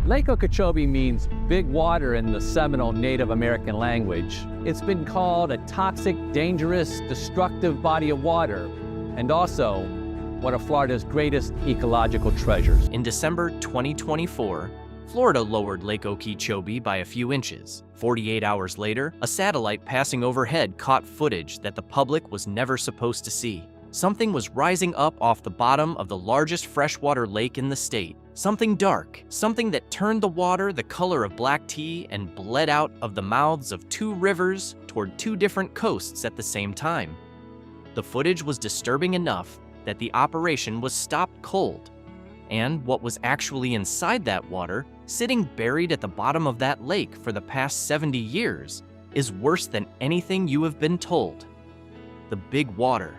Lake Okeechobee means big water in the Seminole Native American language. It's been called a toxic, dangerous, destructive body of water, and also one of Florida's greatest ecological treasures. In December 2024, Florida lowered Lake Okeechobee by a few inches. 48 hours later, a satellite passing overhead caught footage that the public was never supposed to see. Something was rising up off the bottom of the largest freshwater lake in the state. Something dark, something that turned the water the color of black tea and bled out of the mouths of two rivers toward two different coasts at the same time. The footage was disturbing enough that the operation was stopped cold. And what was actually inside that water, sitting buried at the bottom of that lake for the past 70 years, is worse than anything you have been told. The big water.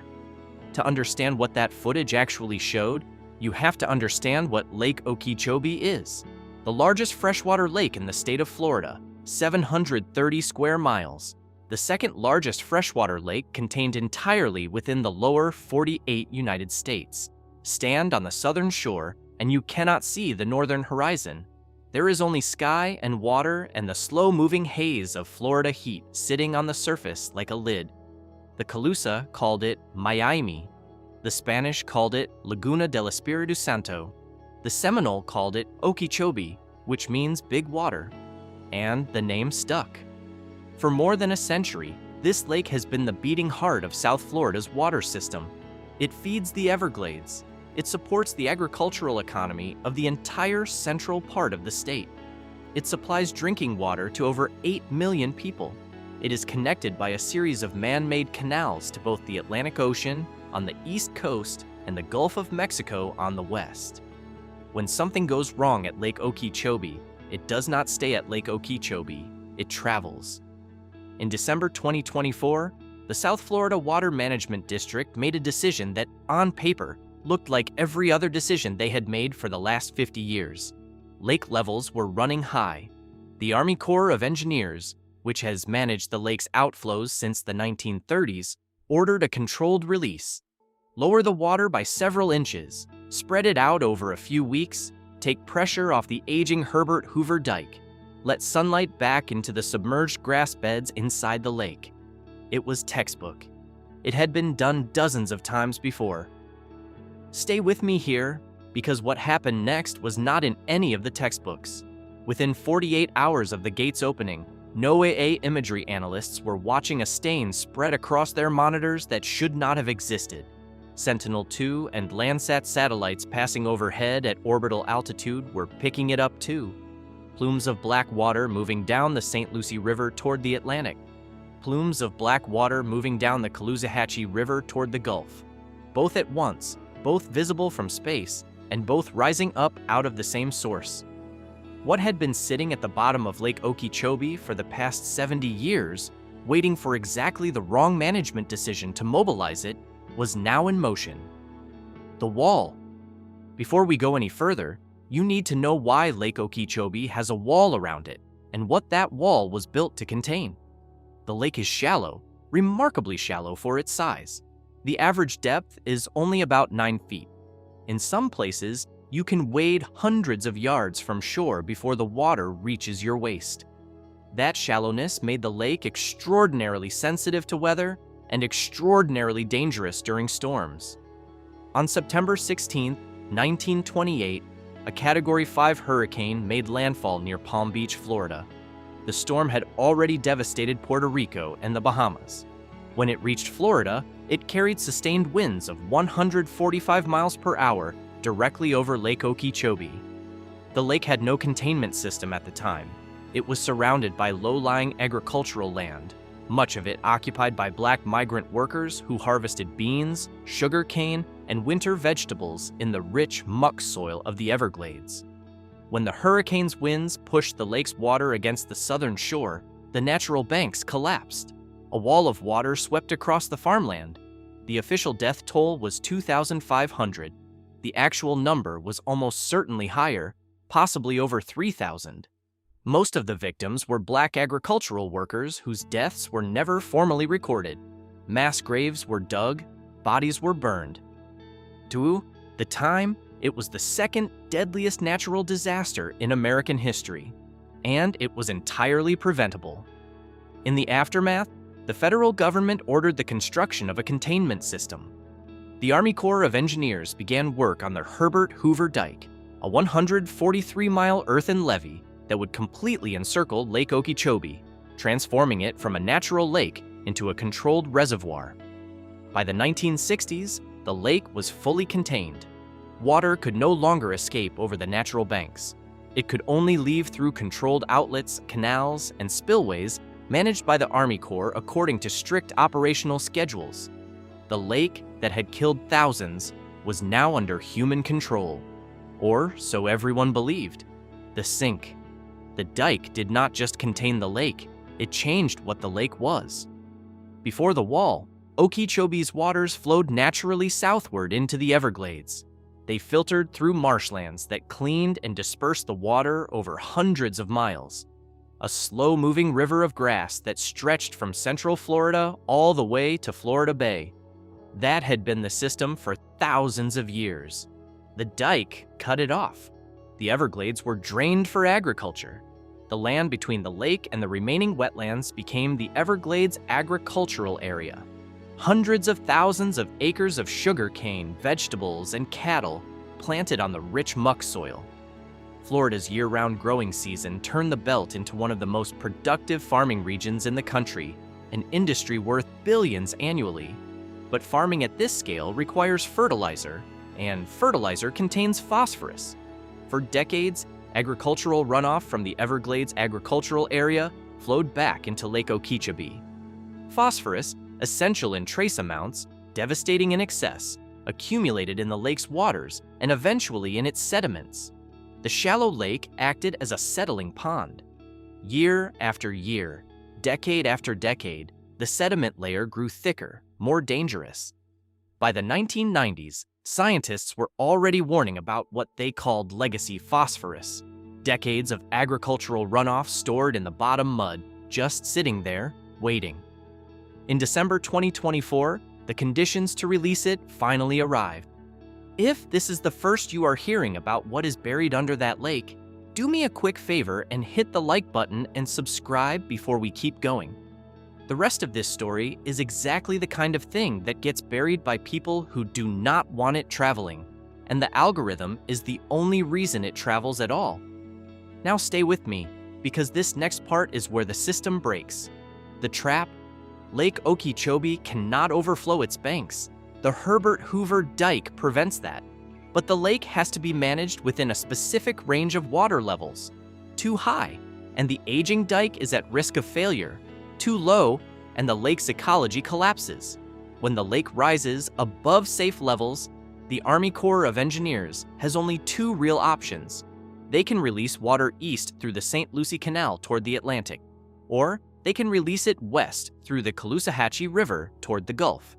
To understand what that footage actually showed, you have to understand what Lake Okeechobee is. The largest freshwater lake in the state of Florida, 730 square miles. The second largest freshwater lake contained entirely within the lower 48 United States. Stand on the southern shore and you cannot see the northern horizon. There is only sky and water and the slow-moving haze of Florida heat sitting on the surface like a lid. The Calusa called it Miami. The Spanish called it Laguna del Espiritu Santo. The Seminole called it Okeechobee, which means big water. And the name stuck. For more than a century, this lake has been the beating heart of South Florida's water system. It feeds the Everglades. It supports the agricultural economy of the entire central part of the state. It supplies drinking water to over 8 million people. It is connected by a series of man-made canals to both the Atlantic Ocean on the east coast and the Gulf of Mexico on the west. When something goes wrong at Lake Okeechobee, it does not stay at Lake Okeechobee, it travels. In December 2024, the South Florida Water Management District made a decision that, on paper, looked like every other decision they had made for the last 50 years. Lake levels were running high. The Army Corps of Engineers, which has managed the lake's outflows since the 1930s, ordered a controlled release. Lower the water by several inches, spread it out over a few weeks, take pressure off the aging Herbert Hoover Dike, let sunlight back into the submerged grass beds inside the lake. It was textbook. It had been done dozens of times before. Stay with me here, because what happened next was not in any of the textbooks. Within 48 hours of the gates opening, NOAA imagery analysts were watching a stain spread across their monitors that should not have existed. Sentinel-2 and Landsat satellites passing overhead at orbital altitude were picking it up too. Plumes of black water moving down the St. Lucie River toward the Atlantic. Plumes of black water moving down the Caloosahatchee River toward the Gulf. Both at once, both visible from space, and both rising up out of the same source. What had been sitting at the bottom of Lake Okeechobee for the past 70 years, waiting for exactly the wrong management decision to mobilize it, was now in motion. The wall. Before we go any further, you need to know why Lake Okeechobee has a wall around it, and what that wall was built to contain. The lake is shallow, remarkably shallow for its size. The average depth is only about 9 feet. In some places, you can wade hundreds of yards from shore before the water reaches your waist. That shallowness made the lake extraordinarily sensitive to weather and extraordinarily dangerous during storms. On September 16, 1928, a Category 5 hurricane made landfall near Palm Beach, Florida. The storm had already devastated Puerto Rico and the Bahamas. When it reached Florida, it carried sustained winds of 145 miles per hour directly over Lake Okeechobee. The lake had no containment system at the time. It was surrounded by low-lying agricultural land, much of it occupied by black migrant workers who harvested beans, sugar cane, and winter vegetables in the rich muck soil of the Everglades. When the hurricane's winds pushed the lake's water against the southern shore, the natural banks collapsed. A wall of water swept across the farmland. The official death toll was 2,500. The actual number was almost certainly higher, possibly over 3,000. Most of the victims were black agricultural workers whose deaths were never formally recorded. Mass graves were dug, bodies were burned. The time It was the second deadliest natural disaster in American history, and it was entirely preventable. In the aftermath, the federal government ordered the construction of a containment system. The Army Corps of Engineers began work on the Herbert Hoover Dike, a 143-mile earthen levee that would completely encircle Lake Okeechobee, transforming it from a natural lake into a controlled reservoir. By the 1960s, the lake was fully contained. Water could no longer escape over the natural banks. It could only leave through controlled outlets, canals, and spillways managed by the Army Corps according to strict operational schedules. The lake that had killed thousands was now under human control. Or so everyone believed. The sink. The dike did not just contain the lake, it changed what the lake was. Before the wall, Okeechobee's waters flowed naturally southward into the Everglades. They filtered through marshlands that cleaned and dispersed the water over hundreds of miles. A slow-moving river of grass that stretched from central Florida all the way to Florida Bay. That had been the system for thousands of years. The dike cut it off. The Everglades were drained for agriculture. The land between the lake and the remaining wetlands became the Everglades Agricultural Area. Hundreds of thousands of acres of sugarcane, vegetables, and cattle planted on the rich muck soil. Florida's year-round growing season turned the belt into one of the most productive farming regions in the country, an industry worth billions annually. But farming at this scale requires fertilizer, and fertilizer contains phosphorus. For decades, agricultural runoff from the Everglades Agricultural Area flowed back into Lake Okeechobee. Phosphorus, essential in trace amounts, devastating in excess, accumulated in the lake's waters and eventually in its sediments. The shallow lake acted as a settling pond. Year after year, decade after decade, the sediment layer grew thicker, more dangerous. By the 1990s, scientists were already warning about what they called legacy phosphorus, decades of agricultural runoff stored in the bottom mud, just sitting there, waiting. In December 2024, the conditions to release it finally arrived. If this is the first you are hearing about what is buried under that lake, do me a quick favor and hit the like button and subscribe before we keep going. The rest of this story is exactly the kind of thing that gets buried by people who do not want it traveling, and the algorithm is the only reason it travels at all. Now stay with me, because this next part is where the system breaks. The trap: Lake Okeechobee cannot overflow its banks. The Herbert Hoover Dike prevents that. But the lake has to be managed within a specific range of water levels. Too high, and the aging dike is at risk of failure. Too low, and the lake's ecology collapses. When the lake rises above safe levels, the Army Corps of Engineers has only two real options. They can release water east through the St. Lucie Canal toward the Atlantic, or they can release it west through the Caloosahatchee River toward the Gulf.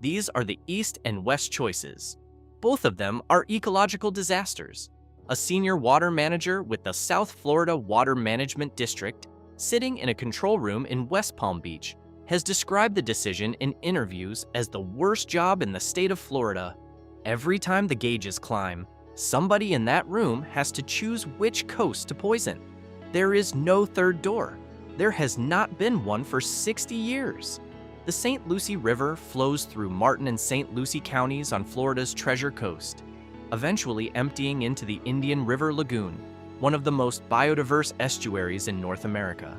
These are the east and west choices. Both of them are ecological disasters. A senior water manager with the South Florida Water Management District, sitting in a control room in West Palm Beach, has described the decision in interviews as the worst job in the state of Florida. Every time the gauges climb, somebody in that room has to choose which coast to poison. There is no third door. There has not been one for 60 years. The St. Lucie River flows through Martin and St. Lucie counties on Florida's Treasure Coast, eventually emptying into the Indian River Lagoon, one of the most biodiverse estuaries in North America.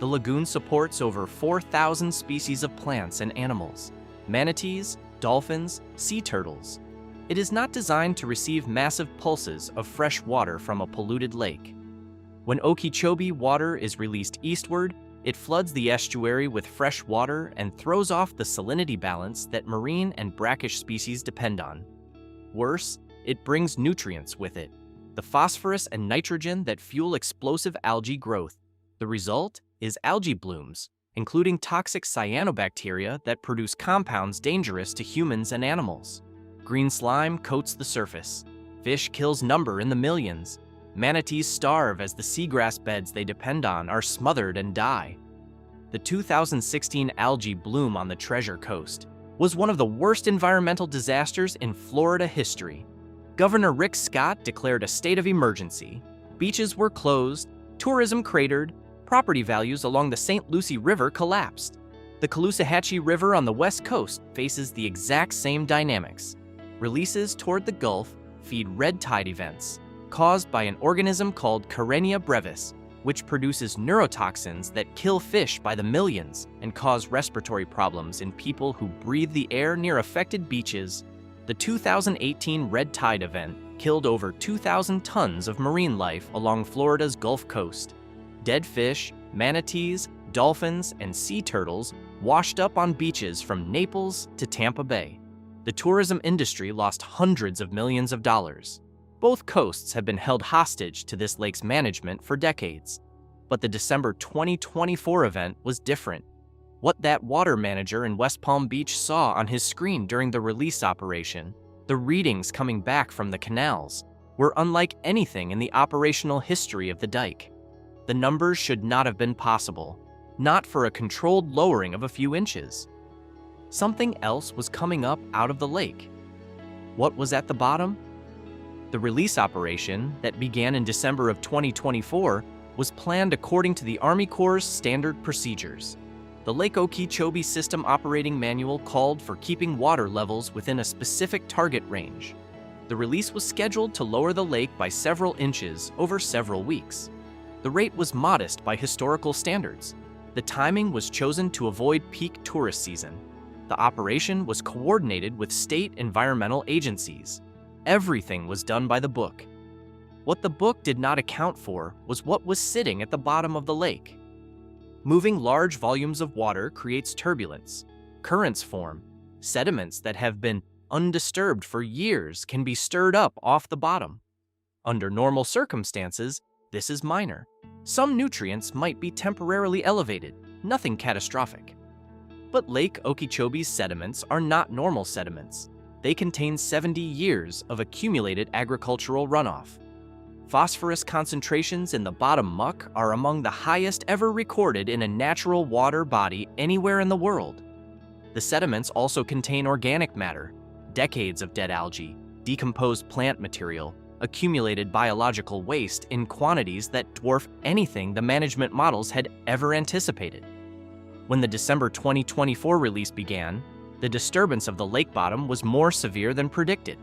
The lagoon supports over 4,000 species of plants and animals, manatees, dolphins, sea turtles. It is not designed to receive massive pulses of fresh water from a polluted lake. When Okeechobee water is released eastward, it floods the estuary with fresh water and throws off the salinity balance that marine and brackish species depend on. Worse, it brings nutrients with it, the phosphorus and nitrogen that fuel explosive algae growth. The result is algae blooms, including toxic cyanobacteria that produce compounds dangerous to humans and animals. Green slime coats the surface. Fish kills number in the millions. Manatees starve as the seagrass beds they depend on are smothered and die. The 2016 algae bloom on the Treasure Coast was one of the worst environmental disasters in Florida history. Governor Rick Scott declared a state of emergency. Beaches were closed, tourism cratered, property values along the St. Lucie River collapsed. The Caloosahatchee River on the west coast faces the exact same dynamics. Releases toward the Gulf feed red tide events, caused by an organism called Karenia brevis, which produces neurotoxins that kill fish by the millions and cause respiratory problems in people who breathe the air near affected beaches. The 2018 red tide event killed over 2,000 tons of marine life along Florida's Gulf Coast. Dead fish, manatees, dolphins, and sea turtles washed up on beaches from Naples to Tampa Bay. The tourism industry lost hundreds of millions of dollars. Both coasts have been held hostage to this lake's management for decades. But the December 2024 event was different. What that water manager in West Palm Beach saw on his screen during the release operation, the readings coming back from the canals, were unlike anything in the operational history of the dike. The numbers should not have been possible, not for a controlled lowering of a few inches. Something else was coming up out of the lake. What was at the bottom? The release operation that began in December of 2024 was planned according to the Army Corps' standard procedures. The Lake Okeechobee System Operating Manual called for keeping water levels within a specific target range. The release was scheduled to lower the lake by several inches over several weeks. The rate was modest by historical standards. The timing was chosen to avoid peak tourist season. The operation was coordinated with state environmental agencies. Everything was done by the book. What the book did not account for was what was sitting at the bottom of the lake. Moving large volumes of water creates turbulence. Currents form. Sediments that have been undisturbed for years can be stirred up off the bottom. Under normal circumstances, this is minor. Some nutrients might be temporarily elevated, nothing catastrophic. But Lake Okeechobee's sediments are not normal sediments. They contain 70 years of accumulated agricultural runoff. Phosphorus concentrations in the bottom muck are among the highest ever recorded in a natural water body anywhere in the world. The sediments also contain organic matter, decades of dead algae, decomposed plant material, accumulated biological waste in quantities that dwarf anything the management models had ever anticipated. When the December 2024 release began, the disturbance of the lake bottom was more severe than predicted.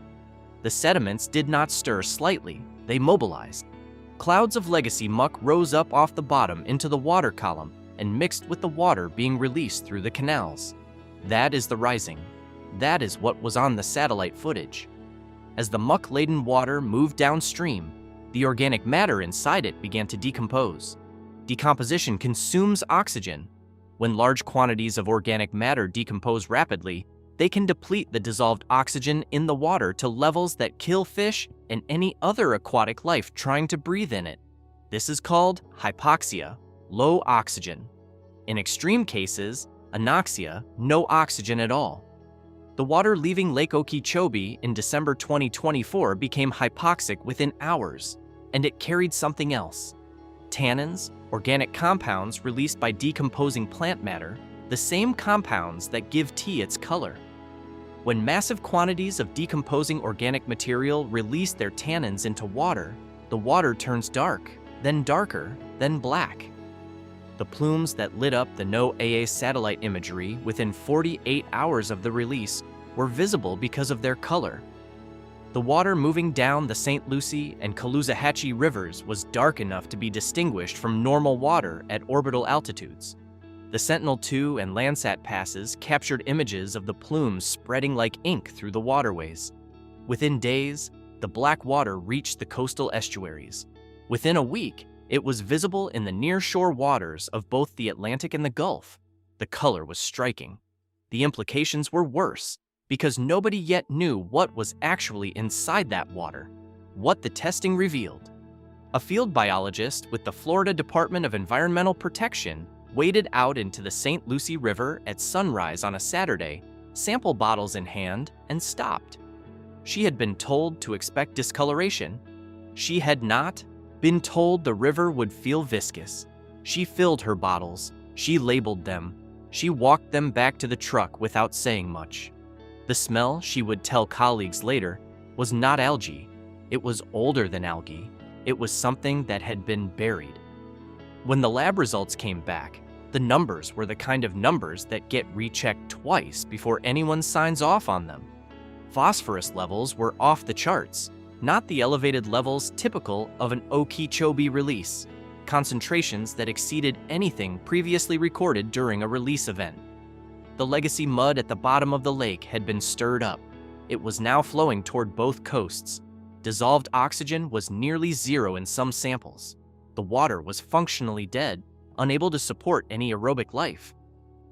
The sediments did not stir slightly, they mobilized. Clouds of legacy muck rose up off the bottom into the water column and mixed with the water being released through the canals. That is the rising. That is what was on the satellite footage. As the muck-laden water moved downstream, the organic matter inside it began to decompose. Decomposition consumes oxygen. When large quantities of organic matter decompose rapidly, they can deplete the dissolved oxygen in the water to levels that kill fish and any other aquatic life trying to breathe in it. This is called hypoxia, low oxygen. In extreme cases, anoxia, no oxygen at all. The water leaving Lake Okeechobee in December 2024 became hypoxic within hours, and it carried something else. Tannins, organic compounds released by decomposing plant matter, the same compounds that give tea its color. When massive quantities of decomposing organic material release their tannins into water, the water turns dark, then darker, then black. The plumes that lit up the NOAA satellite imagery within 48 hours of the release were visible because of their color. The water moving down the St. Lucie and Caloosahatchee rivers was dark enough to be distinguished from normal water at orbital altitudes. The Sentinel-2 and Landsat passes captured images of the plumes spreading like ink through the waterways. Within days, the black water reached the coastal estuaries. Within a week, it was visible in the nearshore waters of both the Atlantic and the Gulf. The color was striking. The implications were worse, because nobody yet knew what was actually inside that water, what the testing revealed. A field biologist with the Florida Department of Environmental Protection waded out into the St. Lucie River at sunrise on a Saturday, sample bottles in hand, and stopped. She had been told to expect discoloration. She had not been told the river would feel viscous. She filled her bottles. She labeled them. She walked them back to the truck without saying much. The smell, she would tell colleagues later, was not algae. It was older than algae. It was something that had been buried. When the lab results came back, the numbers were the kind of numbers that get rechecked twice before anyone signs off on them. Phosphorus levels were off the charts, not the elevated levels typical of an Okeechobee release, concentrations that exceeded anything previously recorded during a release event. The legacy mud at the bottom of the lake had been stirred up. It was now flowing toward both coasts. Dissolved oxygen was nearly zero in some samples. The water was functionally dead, unable to support any aerobic life.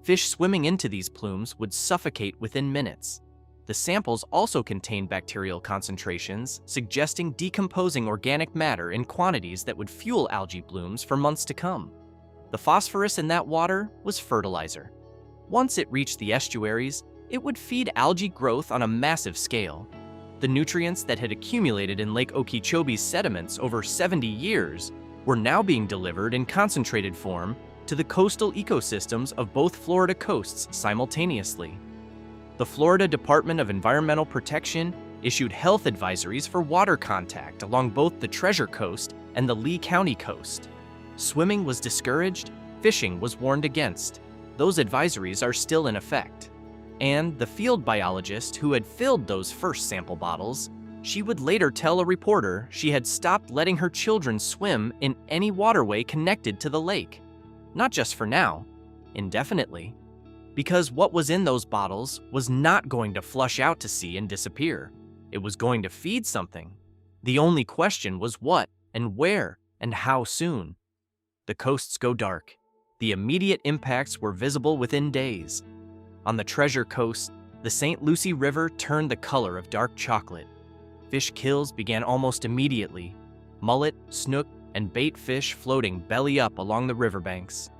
Fish swimming into these plumes would suffocate within minutes. The samples also contained bacterial concentrations, suggesting decomposing organic matter in quantities that would fuel algae blooms for months to come. The phosphorus in that water was fertilizer. Once it reached the estuaries, it would feed algae growth on a massive scale. The nutrients that had accumulated in Lake Okeechobee's sediments over 70 years were now being delivered in concentrated form to the coastal ecosystems of both Florida coasts simultaneously. The Florida Department of Environmental Protection issued health advisories for water contact along both the Treasure Coast and the Lee County coast. Swimming was discouraged, fishing was warned against. Those advisories are still in effect. And the field biologist who had filled those first sample bottles, she would later tell a reporter she had stopped letting her children swim in any waterway connected to the lake. Not just for now, indefinitely. Because what was in those bottles was not going to flush out to sea and disappear. It was going to feed something. The only question was what and where and how soon. The coasts go dark. The immediate impacts were visible within days. On the Treasure Coast, the St. Lucie River turned the color of dark chocolate. Fish kills began almost immediately. Mullet, snook, and bait fish floating belly up along the riverbanks.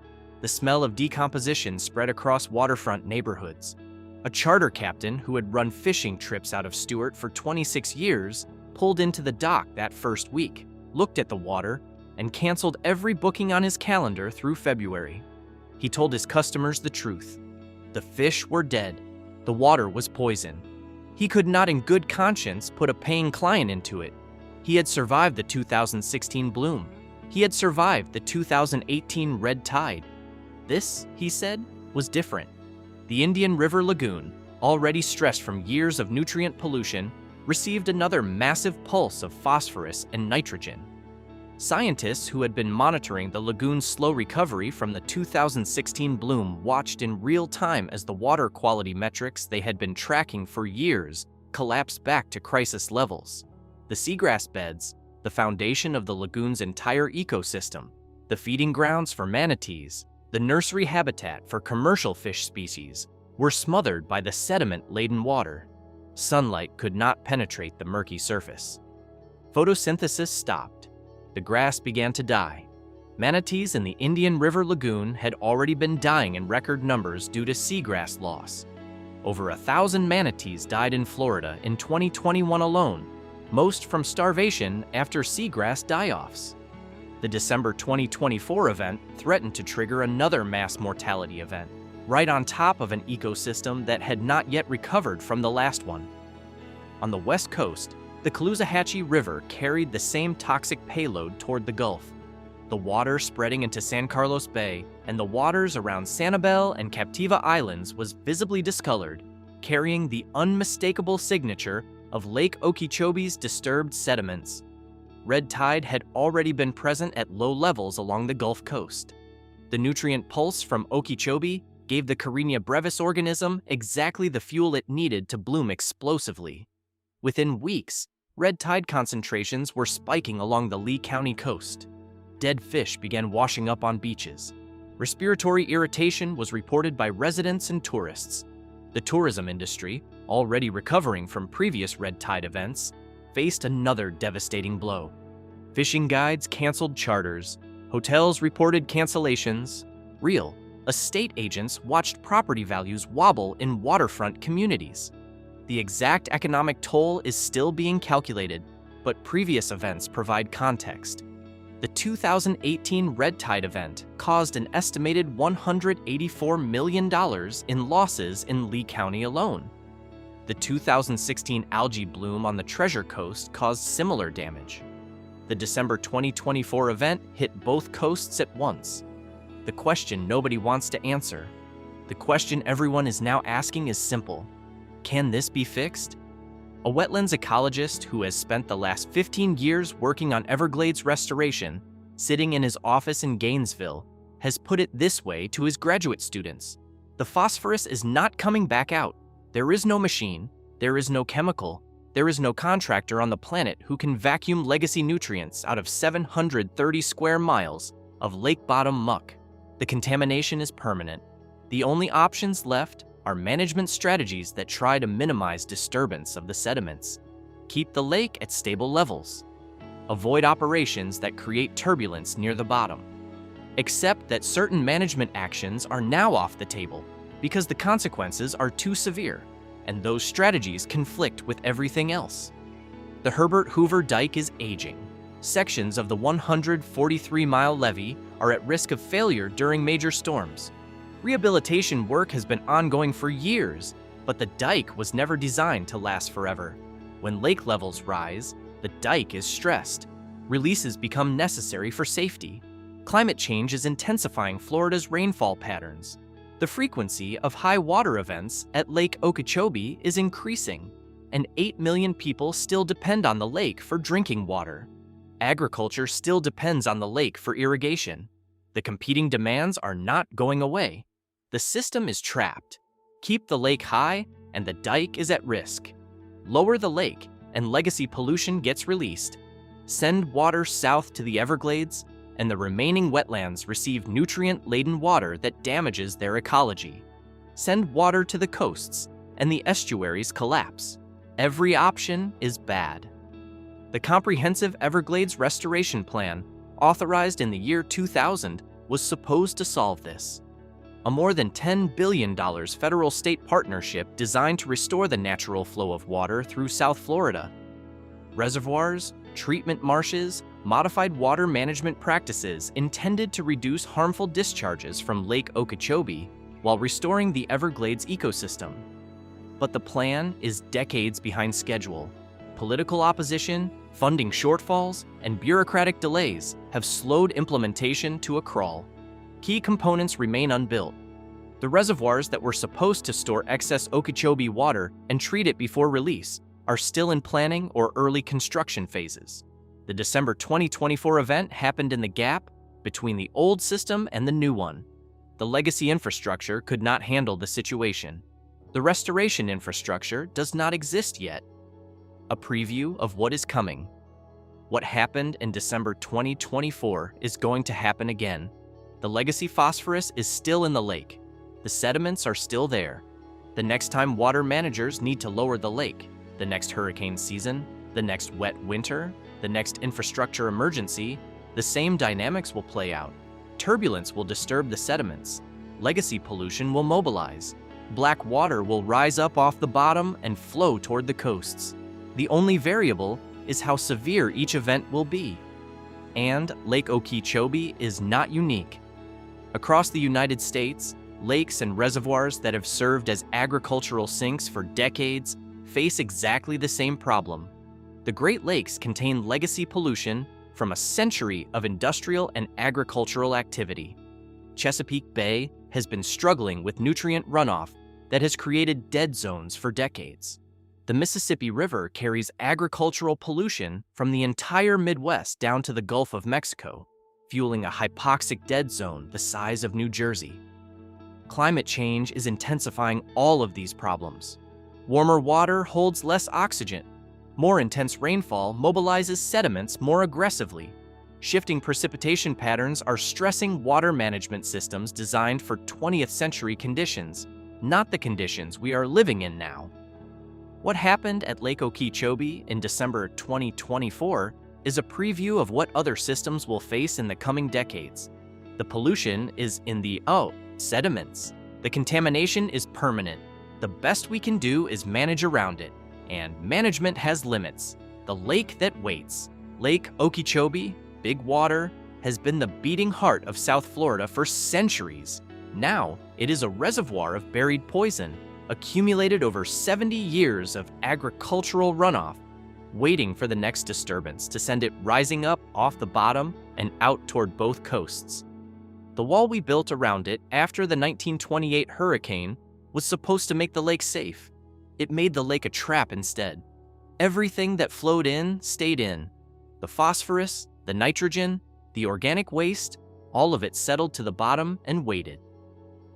The smell of decomposition spread across waterfront neighborhoods. A charter captain who had run fishing trips out of Stewart for 26 years pulled into the dock that first week, looked at the water, and canceled every booking on his calendar through February. He told his customers the truth. The fish were dead. The water was poison. He could not in good conscience put a paying client into it. He had survived the 2016 bloom. He had survived the 2018 red tide. This, he said, was different. The Indian River Lagoon, already stressed from years of nutrient pollution, received another massive pulse of phosphorus and nitrogen. Scientists who had been monitoring the lagoon's slow recovery from the 2016 bloom watched in real time as the water quality metrics they had been tracking for years collapsed back to crisis levels. The seagrass beds, the foundation of the lagoon's entire ecosystem, the feeding grounds for manatees, the nursery habitat for commercial fish species, were smothered by the sediment-laden water. Sunlight could not penetrate the murky surface. Photosynthesis stopped. The grass began to die. Manatees in the Indian River Lagoon had already been dying in record numbers due to seagrass loss. Over 1,000 manatees died in Florida in 2021 alone, most from starvation after seagrass die-offs. The December 2024 event threatened to trigger another mass mortality event, right on top of an ecosystem that had not yet recovered from the last one. On the West Coast, the Caloosahatchee River carried the same toxic payload toward the Gulf. The water spreading into San Carlos Bay and the waters around Sanibel and Captiva Islands was visibly discolored, carrying the unmistakable signature of Lake Okeechobee's disturbed sediments. Red tide had already been present at low levels along the Gulf Coast. The nutrient pulse from Okeechobee gave the Carenia brevis organism exactly the fuel it needed to bloom explosively. Within weeks, red tide concentrations were spiking along the Lee County coast. Dead fish began washing up on beaches. Respiratory irritation was reported by residents and tourists. The tourism industry, already recovering from previous red tide events, faced another devastating blow. Fishing guides canceled charters. Hotels reported cancellations. Real estate agents watched property values wobble in waterfront communities. The exact economic toll is still being calculated, but previous events provide context. The 2018 red tide event caused an estimated $184 million in losses in Lee County alone. The 2016 algae bloom on the Treasure Coast caused similar damage. The December 2024 event hit both coasts at once. The question nobody wants to answer, the question everyone is now asking is simple. Can this be fixed? A wetlands ecologist who has spent the last 15 years working on Everglades restoration, sitting in his office in Gainesville, has put it this way to his graduate students. The phosphorus is not coming back out. There is no machine, there is no chemical, there is no contractor on the planet who can vacuum legacy nutrients out of 730 square miles of lake bottom muck. The contamination is permanent. The only options left are management strategies that try to minimize disturbance of the sediments, keep the lake at stable levels, avoid operations that create turbulence near the bottom. Except that certain management actions are now off the table because the consequences are too severe, and those strategies conflict with everything else. The Herbert Hoover Dike is aging. Sections of the 143-mile levee are at risk of failure during major storms. Rehabilitation work has been ongoing for years, but the dike was never designed to last forever. When lake levels rise, the dike is stressed. Releases become necessary for safety. Climate change is intensifying Florida's rainfall patterns. The frequency of high water events at Lake Okeechobee is increasing, and 8 million people still depend on the lake for drinking water. Agriculture still depends on the lake for irrigation. The competing demands are not going away. The system is trapped. Keep the lake high, and the dike is at risk. Lower the lake, and legacy pollution gets released. Send water south to the Everglades, and the remaining wetlands receive nutrient-laden water that damages their ecology. Send water to the coasts, and the estuaries collapse. Every option is bad. The Comprehensive Everglades Restoration Plan, authorized in the year 2000, was supposed to solve this. A more than $10 billion federal-state partnership designed to restore the natural flow of water through South Florida. Reservoirs, treatment marshes, modified water management practices intended to reduce harmful discharges from Lake Okeechobee while restoring the Everglades ecosystem. But the plan is decades behind schedule. Political opposition, funding shortfalls, and bureaucratic delays have slowed implementation to a crawl. Key components remain unbuilt. The reservoirs that were supposed to store excess Okeechobee water and treat it before release are still in planning or early construction phases. The December 2024 event happened in the gap between the old system and the new one. The legacy infrastructure could not handle the situation. The restoration infrastructure does not exist yet. A preview of what is coming. What happened in December 2024 is going to happen again. The legacy phosphorus is still in the lake. The sediments are still there. The next time water managers need to lower the lake, the next hurricane season, the next wet winter, the next infrastructure emergency, the same dynamics will play out. Turbulence will disturb the sediments. Legacy pollution will mobilize. Black water will rise up off the bottom and flow toward the coasts. The only variable is how severe each event will be. And Lake Okeechobee is not unique. Across the United States, lakes and reservoirs that have served as agricultural sinks for decades face exactly the same problem. The Great Lakes contain legacy pollution from a century of industrial and agricultural activity. Chesapeake Bay has been struggling with nutrient runoff that has created dead zones for decades. The Mississippi River carries agricultural pollution from the entire Midwest down to the Gulf of Mexico, fueling a hypoxic dead zone the size of New Jersey. Climate change is intensifying all of these problems. Warmer water holds less oxygen. More intense rainfall mobilizes sediments more aggressively. Shifting precipitation patterns are stressing water management systems designed for 20th century conditions, not the conditions we are living in now. What happened at Lake Okeechobee in December 2024 is a preview of what other systems will face in the coming decades. The pollution is in the sediments. The contamination is permanent. The best we can do is manage around it, and management has limits. The lake that waits. Lake Okeechobee, Big Water, has been the beating heart of South Florida for centuries. Now, it is a reservoir of buried poison, accumulated over 70 years of agricultural runoff, waiting for the next disturbance to send it rising up off the bottom and out toward both coasts. The wall we built around it after the 1928 hurricane was supposed to make the lake safe. It made the lake a trap instead. Everything that flowed in stayed in. The phosphorus, the nitrogen, the organic waste, all of it settled to the bottom and waited.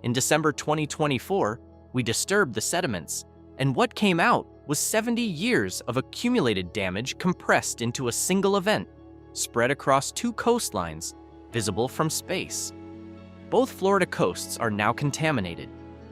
In December 2024, we disturbed the sediments, and what came out was 70 years of accumulated damage compressed into a single event, spread across two coastlines, visible from space. Both Florida coasts are now contaminated.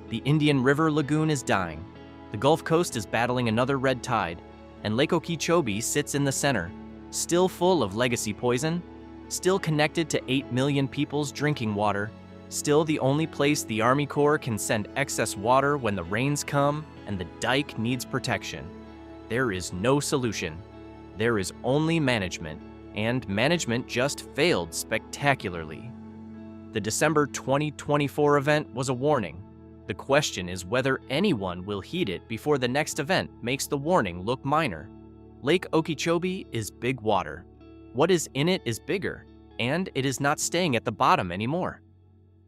The Indian River Lagoon is dying. The Gulf Coast is battling another red tide, and Lake Okeechobee sits in the center, still full of legacy poison, still connected to 8 million people's drinking water, still the only place the Army Corps can send excess water when the rains come and the dike needs protection. There is no solution. There is only management, and management just failed spectacularly. The December 2024 event was a warning. The question is whether anyone will heed it before the next event makes the warning look minor. Lake Okeechobee is big water. What is in it is bigger, and it is not staying at the bottom anymore.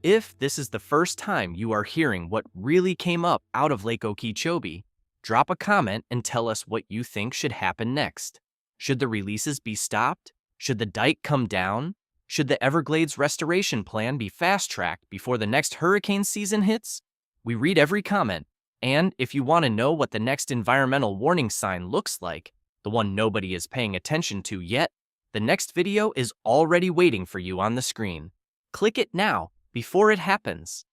If this is the first time you are hearing what really came up out of Lake Okeechobee, drop a comment and tell us what you think should happen next. Should the releases be stopped? Should the dike come down? Should the Everglades restoration plan be fast-tracked before the next hurricane season hits? We read every comment, and if you want to know what the next environmental warning sign looks like, the one nobody is paying attention to yet, the next video is already waiting for you on the screen. Click it now, before it happens.